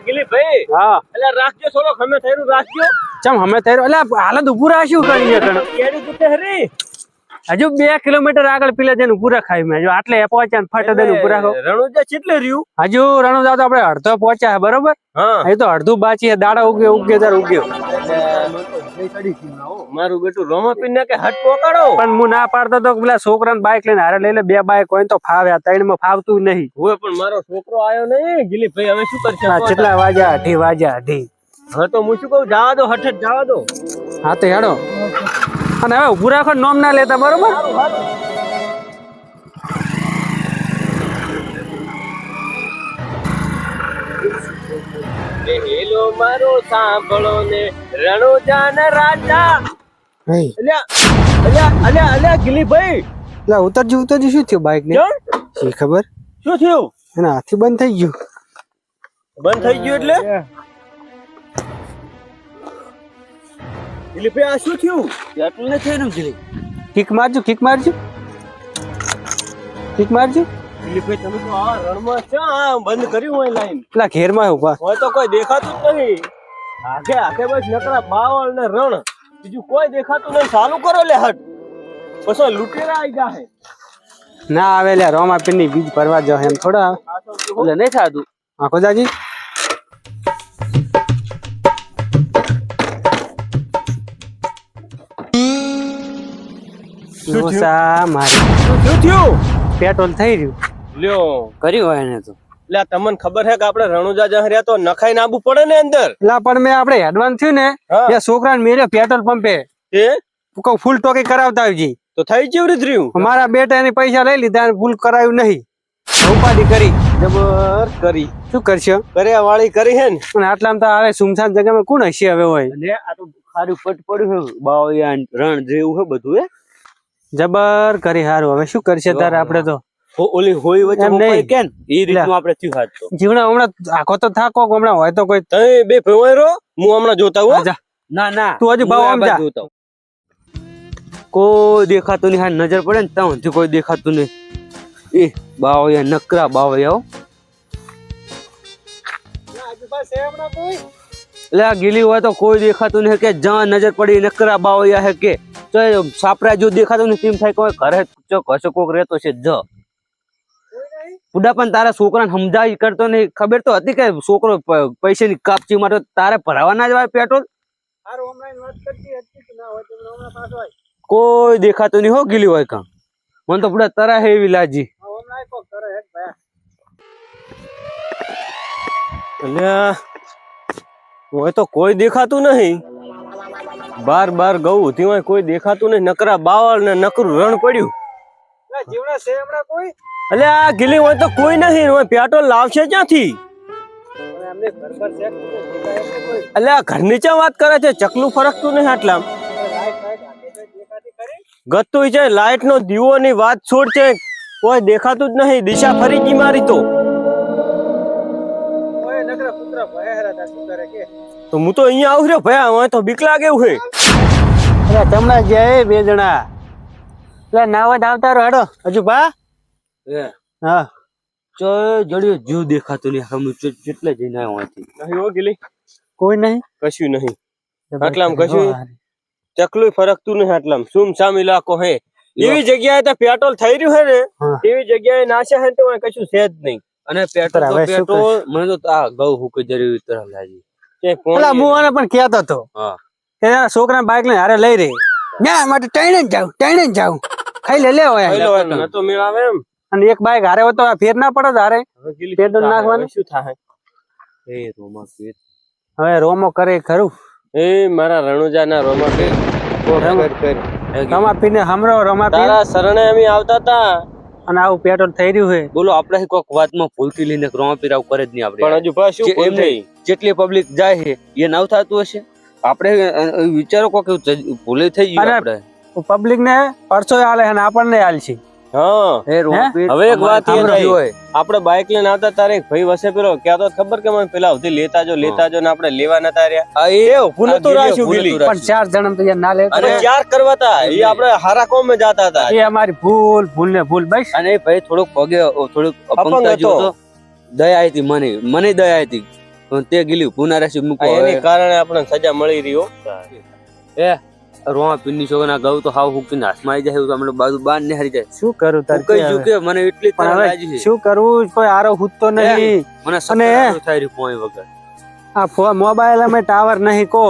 ગિલી ભાઈ હા એટલે રાખજો થોડો હમે થઈરું રાખજો ચમ હમે થયો એટલે હાલત ઉભું રાખ્યું કરી કેડી દુતે હરી હજુ 2 કિલોમીટર આગળ પેલા જઈને પૂરા ખાઈ મેં જો આટલે પહોંચ્યા ફટ દઈને પૂરા ખાવ રણુજા કેટલે રહ્યું હજુ રણુજા તો આપણે અડધો પહોંચ્યા બરોબર હા એ તો અડધું બાકી દાડા ઉગે તાર ઉગ્યો મારું બેટું રોમા પીને કે હટ પોકાડો પણ હું ના પાડતો તો પેલા છોકરાને બાઈક લઈને હારે લઈ લે 2 બાઈક હોય તો ફાવે 3 માં ફાવતું નહીં હોય પણ મારો છોકરો આયો નહીં ગિલી ભાઈ હવે શું કરશે કેટલા વાગ્યા 2:30 હા તો હું શું કહું જવા દો હઠ જવા દો હા તો હેડો અને હવે ઉભું રાખો નોમ ના લેતા બરોબર હેલો મારો સાંભળો ને રણુજા ના રાજા અલ્યા અલ્યા અલ્યા અલ્યા ગિલી ભાઈ એટલે ઉતરજી શું થયું બાઈક ને શી ખબર શું થયું એના હાથી બંધ થઈ ગયું બંધ થઈ ગયું એટલે ગિલી ભાઈ આ શું થયું એટલું ને થયું ગિલી કિક મારજો ગિલી ભાઈ તમે તો આ રણમાં ચા બંધ કર્યું હોય લાઈન પેલા ઘેરમાં ઉભા હોય તો કોઈ દેખાતું જ નહીં આગે આગે બસ નકરા બાવળ ને રણ બીજું કોઈ દેખાતું નહીં ચાલુ કરો લે હટ પછી લૂંટેરા આવી જાહે ના આવે લે રોમા પીની બીજ ભરવા જાવ એમ થોડા આવે એટલે નહીં થાતું આખો જાજી શું થયું પેટ્રોલ થઈ રહ્યું લ્યો કર્યું હોય ને તો એટલે તમને ખબર છે કે આપણે રણુજા જહર્યા તો નખાઈ નાબુ પડે ને અંદર એટલે પણ મેં આપણે એડવાન્સ થયું ને એ છોકરાને મેર્યો પેટ્રોલ પંપે એ કહું ફૂલ ટોકી કરાવતા આવજી તો થઈ કેવી રીતે રહ્યું મારા બેટા એની પૈસા લઈ લીધા અને ફૂલ કરાવ્યું નહીં ઉપાધિ કરી જબર કરી શું કરશો કર્યા વાળી કરી હે ને અને આટલામાં તો આવે સુમસાન જગ્યામાં કોણ હશે હવે હોય એટલે આ તો ખારું પટ પડ્યું છે બાવળિયા રણ જેવું છે બધું હે જબર કરી હારું હવે શું કરશે તારે આપણે તો ઓલી હોય વચ્ચે એમ નહીં. કેન એ રીતનું આપણે થયું હાથ તો જીવડા હમણાં આખો તો થાકો હમણાં હોય તો કોઈ તમે બે ભેવાય રહો હું હમણાં જોતા હું જા ના ના તું હજુ ભાવ આમ જા કોઈ દેખાતું નહીં હા નજર પડે ને ત્યાં કોઈ દેખાતું નહીં એ બાવળિયા નકરા બાવળિયા એટલે આ ગીલી હોય તો કોઈ દેખાતું નહીં કે જ્યાં નજર પડી નકરા બાવળિયા હે કે તો સાપરા જો દેખાતું નહીં તેમ થાય કોઈ ઘરે ચોક હશે કોક રહેતો છે જ બુડા પણ તારા છોકરાને સમજાવી કરતો નહીં ખબર તો હતી કે છોકરો પૈસાની કાપચી માટે તારે ભરાવા ના જવાય પેટ્રોલ કોઈ દેખાતું નહીં હો ગીલી હોય કામ મને તો બુડા તરા હે એવી લાજી હોય તો કોઈ દેખાતું નહીં બાર ગૌ ઉધી હોય કોઈ દેખાતું નહીં નકરા બાવળ ને નકરું રણ પડ્યું એટલે આ ગીલી હોય તો કોઈ નહીં હોય પેટ્રોલ લાવશે ક્યાંથી એટલે આ ઘરની ચા વાત કરે છે ચકલું ફરકતું નહીં આટલા ગતું છે લાઈટ નો દીવો ની વાત છોડ છે કોઈ દેખાતું જ નહીં દિશા ફરી ગઈ મારી તો હું તો અહીંયા આવું રહ્યો ભયા હોય તો બીક લાગે એવું હે તમને ગયા 2 જણા એટલે ના હોય આવતા રહો હેડો હજુ ભા હા જડ્યો જીવ દેખાતું નહીં હમ કેટલે જઈને આવ્યો અહીંથી નહીં હો ગીલી કોઈ નહીં કશું નહીં આટલામ કશું ચકલું ફરકતું નહીં આટલામ સુમસામ ઇલાકો હે એવી જગ્યાએ તો પેટ્રોલ થઈ રહ્યું હે ને એવી જગ્યાએ નાશે હે તો કશું છે જ નહીં અને પેટ્રોલ મને તો આ ગૌ હુકે જરી તરફ લાગી પેલા હું આને પણ કહેતો હતો કે છોકરા બાઈક લઈને હારે લઈ રહી ના માટે ટાઈને જાવ ખાઈ લે હોય તો મેળાવે એમ અને એક બાઈક હારે હોય તો ફેર ના પડે હારે પેટ્રોલ નાખવાનું શું થાય એ રોમા પેટ હવે રોમો કરે ખરું એ મારા રણુજા ના રોમા પેટ રમા પીને હમરો રમા પી તારા શરણે અમે આવતા હતા અને આવું પેટ્રોલ થઈ રહ્યું છે બોલો આપણે કોઈક વાતમાં ભૂલથી લઈને રોમા પીરાવ કરે જ નહીં આપણે પણ હજુ પાછું એમ નહીં જેટલી પબ્લિક જાય છે એ નાવ થતું હશે આપણે વિચારો કોક ભૂલે થઈ ગયું આપણે પબ્લિક ને પરસો હાલે અને આપણને હાલ છે હવે એક વાત એ હોય આપણે બાઇક લઈને આવતા તારે એક ભાઈ વસે પેલો ક્યાં તો ખબર કે મને પેલા સુધી લેતા જો ને આપણે લેવા નતા રહ્યા એ ભૂલ તો રાખ્યું ગીલી પણ 4 જણા તો ના લેતા અને 4 કરવાતા એ આપણે હારા કોમ માં જાતા હતા એ અમારી ભૂલ બસ અને ભાઈ થોડુંક પગે થોડુંક અપંગ હતો દયા હતી મને દયા હતી પણ તે ગીલી પુનારાશી મૂકો એની કારણે આપણને સજા મળી રહ્યો. એ રોમા પીરની છોકરા ગૌ તો હાવ હુકીને હાથમાં આવી જાય તો આપણે બાજુ બાર ને હારી જાય. શું કરું તાર કઈ જુ કે મને એટલી પણ તરસ હવે લાગી છે. શું કરવું કોઈ આરો હૂતો નહીં. મને અને સપના થાય રહી પોઈ વગર. આ મોબાઈલ અમે ટાવર નહીં કો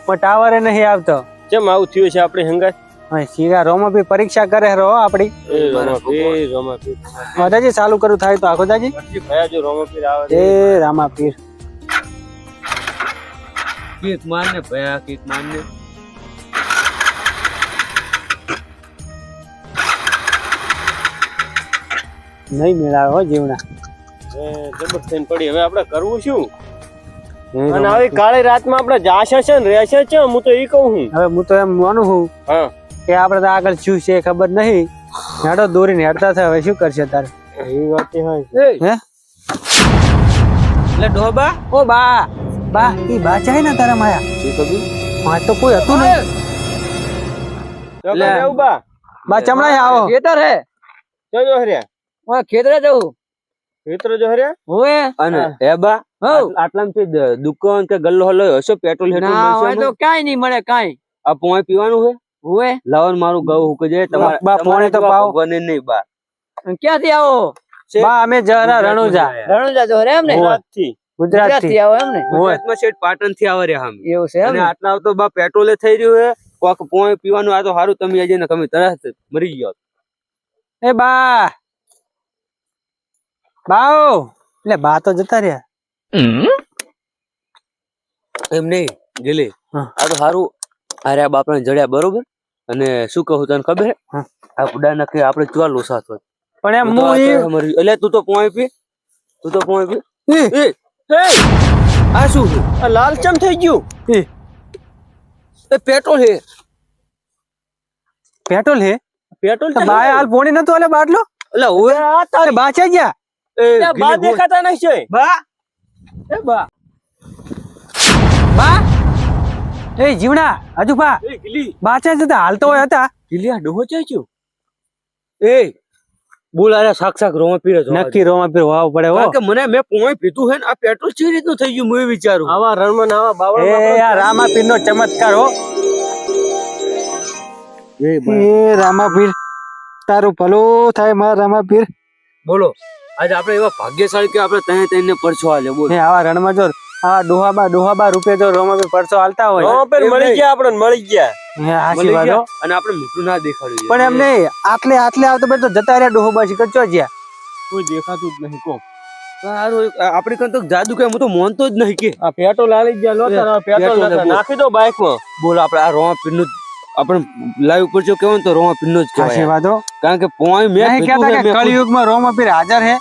પણ ટાવરે નહીં આવતો. કેમ આવું થયું છે આપણી હંગાત? હવે સીધા રોમા પરીક્ષા કરે રહો આપડી. રોમાપીર દાદાજી ચાલુ કરું થાય તો આખો દાદાજી. પછી ભયા જો રોમાપીર આવે એ રામાપીર કેક મારને ભયા કેક મારને. નહીં મેળાવે હો જીવના. જબર થઈને પડી. હવે આપણે કરવું શું? હે અને રોમા આવી કાળી રાતમાં આપણે જાશે છે ને રહેશે છે, હું તો ઈ કહું છું. હવે હું તો એમ માનું છું હા કે આપડે તો આગળ શું છે ખબર નહીં. હેડો દોરીને હેડતા થાય. હવે શું કરશે તારે? એ વાત હોય. હે એટલે ડોબા ઓ બા બા ઈ બા ચાહે ને તારા માયા. શું કબી માં તો કોઈ હતું નહીં. લે ઉબા બા ચમડાય આવો. ખેતર હે જો હર્યા ઓય ખેતરે જવું ખેતર જો હર્યા ઓય અને એ બા હઉ આટલામાંથી દુકાન કે ગલ્લો હલો હશો પેટ્રોલ હેઠું ના હોય મળશે તો કાઈ નહીં મળે કાઈ આ પોઈ પીવાનું છે ઓય લાવન મારું ગૌ હુકે જાય તમારે બા, પોણી તો પાવ. બને નહીં બા ક્યાંથી આવો બા અમે જરા રણુજા રણુજા જો રે એમ ને ગુજરાતથી ગુજરાત થી. ગુજરાતથી આવો એમ ને ગુજરાતમાં શેઠ પાટણ થી આવે રહ્યા અમે એવું છે એમ અને ને આટલા તો બા પેટ્રોલે થઈ રહ્યું હે કોક પોઈ પીવાનું આ તો સારું તમે આજે ને તમે તરત મરી ગયો એ બા બાઓ એટલે બા તો જતા રહ્યા. એમ નહીં ગેલી હા. આ તો સારું અરે આ બાપને જડ્યા બરોબર અને શું કહું તને ખબર હે? હા. આ બુડા નકે આપણે ચવા લોસા થો પણ એમ તો હું આ ઈ- તો મરી એટલે તું તો પોઈ પી તું તો પોઈ પી ઈ- એ આ શું છે? આ લાલચમ થઈ ગયું. ઈ એ પેટ્રોલ હે પેટ્રોલ હે પેટ્રોલ તો બા હાલ પોણી નતો એટલે બાટલો એટલે ઓય અરે બા છે ગયા. એ બા ગીલી દેખાતા નહીં છે. બા એ બા બા એ જીવણા હજુ બા એ ગીલી બા છે જતા હાલ તો હોય હતા. ગીલી આ ડોહો ચાઈ ગયો એ બોલ અરે સાક્ષાત રોમા પીરે જો નક્કી રોમા પીર વાવ પડે હો. કારણ કે મને મેં પોઈ પીધું હે ને આ પેટ્રોલ ચી રીતનું થઈ ગયું હું એ વિચારું આવા રણમાં આવા એ બાવળા આ રામાપીર નો ચમત્કાર હો. એ એ રામાપીર તારું ભલું થાય મારા રામાપીર. બોલો આજે આપણે એવા ભાગ્યશાળી કે આપણે તને તને પરછો આલે બોલ એ આવા રણમાં જો આ ડોહાબા રૂપે જો રોમાપીર પરસો હાલતા હોય રોમાપીર મળી ગયા આપણને મળી ગયા. હે હાચી મળી વાત હો. ગયા અને આપણે મોટું ના દેખાડ્યું પણ એમ નહીં આટલે આવતો બે તો જતા રહ્યા ડોહોબા શીખર ચો જ્યાં. કોઈ દેખાતું જ નહીં. કો સારું આપણે કન તો જાદુ કે હું તો માનતો જ નહીં કે આ પેટ્રોલ આલી ગયા લો તારા પેટ્રોલ પેટ્રોલ નતા. નાખી દો બાઇક માં. બોલ આપણે આ રોમા પીર નું આપણે લાઈવ ઉપર જો કેવું તો રોમા પીર નું જ હાચી કહેવાય વાત હો. કારણ કે પોઈ મેં નહીં કીધું કહેતા હે, કે મેં કળિયુગમાં રોમાપીર હાજર હે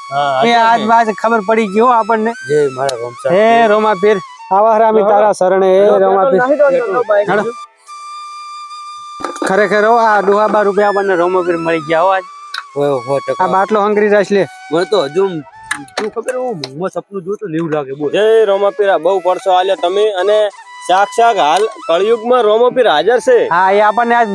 એ આજ બાજ ખબર પડી ગયો આપણને. જય મારા રોમસા હે રોમાપીર આવા રામી તારા શરણે હે રોમાપીર. નાખી દો બાઇક. હાલો. ખરેખર હો આ ડોહાબા રૂપે આપણને રોમાપીર મળી ગયા હો આજ. હોય આ બાટલો હંગરી રાખ લે. મને તો હજુ તું ખબર હું મોંમાં સપનું જોતો ને એવું લાગે બોલ જય રોમાપીર. બહુ પરસો આલ્યા તમે અને સાક્ષાત હાલ કળિયુગમાં રોમાપીર હાજર છે. હા એ આપણને આજ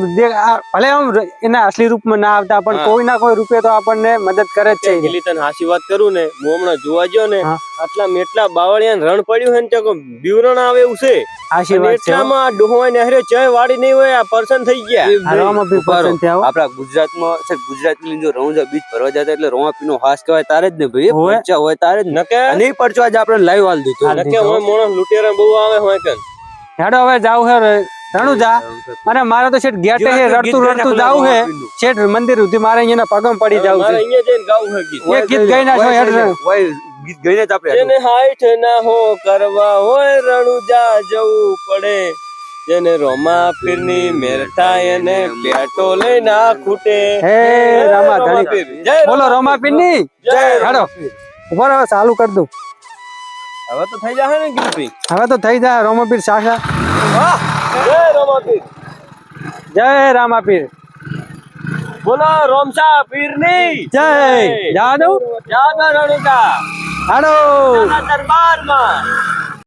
ભલે આમ એના અસલી રૂપમાં ના આવતા પણ હા. કોઈ ના કોઈ રૂપે તો આપણને મદદ કરે જ છે. ગીલી તને હાચી વાત કરું ને હું હમણાં જોવા ગયો ને હા. આટલા મેટલા બાવળિયા રણ પડ્યું હોય ને તે કોઈ બીવરણ આવે એવું છે. આશી અને વાત છે હો. એટલામાં ડોહોય નહેરે ચય વાડી નહીં હોય આ પર્સન થઈ ગયા. આ રોમાપીર પસંદ થયા હો. આપડા ગુજરાતમાં છે ગુજરાતની જો રણુજા બીચ ફરવા જતા એટલે રોમાપીર નો હાસ કહેવાય તારે જ ને ભાઈ એ હોય. પરચા હોય તારે જ ને નકે અને એ પરચો આજે આપણે લાઈવ હાલ દીધો નકે હોય મોણસ લૂંટેરા બહુ આવે હોય કન. હેડો હવે જાવ હે રણુજા અને મારે તો શેઠ ગેટે હે રડતું જાવ હે શેઠ મંદિર સુધી મારે અહીંયા પગમ પડી જાવ મારે છે. અહીંયા જઈને ગાવું છે ગીત. એક ગીત ગાઈ નાખો હેડ. ગીત ગઈને જ આપણે જેને હાઈઠ ના હો કરવા હોય રણુજા જવું પડે. જેને રોમાપીરની મેર થાય એને પેટ્રોલે ના ખૂટે. હે રામા ધણી રોમાપીર. જય બોલો રોમાપીર ની જય હેડો ઉભો રહો ચાલુ કરી દઉં. હવે તો થઈ જશે ને ગીરભાઈ. હવે તો થઈ જાય રોમાપીર સાસા. જય રોમાપીર. જય રામાપીર બોલો રોમસા પીરની જય જાદવ જાદવ રણુજા હાડો દરબારમાં